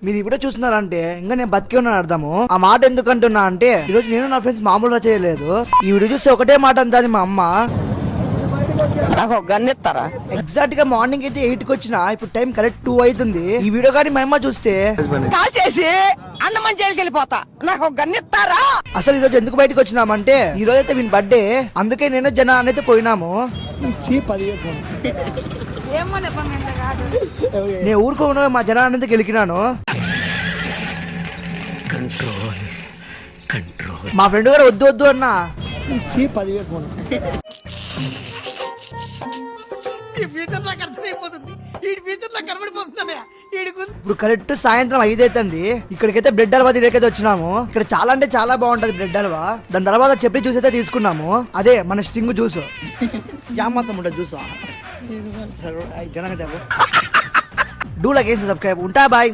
మీరు ఇప్పుడు చూస్తున్నారంటే ఇంకా నేను బతికి ఉన్నాను అర్థము. ఆ మాట ఎందుకు అంటున్నా అంటే ఈ రోజు నేను నా ఫ్రెండ్స్ మామూలుగా చేయలేదు. ఈ వీడియో చూస్తే ఒకటే మాట అంటాది మా అమ్మ, నాకు గన్నెత్తారా. ఎగ్జాక్ట్ గా మార్నింగ్ అయితే 8 కి వచ్చిన, ఇప్పుడు టైం కరెక్ట్ 2 అవుతుంది. ఈ వీడియో కానీ మా అమ్మ చూస్తే కాల్ చేసి అన్నమని జైలుకి వెళ్ళిపోతా. నాకు గన్నెత్తారా. అసలు ఈ రోజు ఎందుకు బయటకు వచ్చినామంటే ఈ రోజు అయితే వీని బర్త్డే, అందుకే నేను జన అయితే పోయినాము. నేను ఊరుకోను మా జన అనేది గెలికినాను. మా ఫ్రెండ్ గారు వద్దు వద్దు అన్నా. ఇప్పుడు కరెక్ట్ సాయంత్రం 5 అవుతుంది. ఇక్కడికైతే బ్రెడ్ హల్వా తినేకైతే వచ్చినాము. ఇక్కడ చాలా అంటే చాలా బాగుంటది బ్రెడ్ హల్వా. దాని తర్వాత చెప్పి జ్యూస్ అయితే తీసుకున్నాము. అదే మన స్ట్రింగ్ జ్యూస్. మాత్రం ఉంటుంది జ్యూస్. Do like subscribe. ఉంటా బాయ్.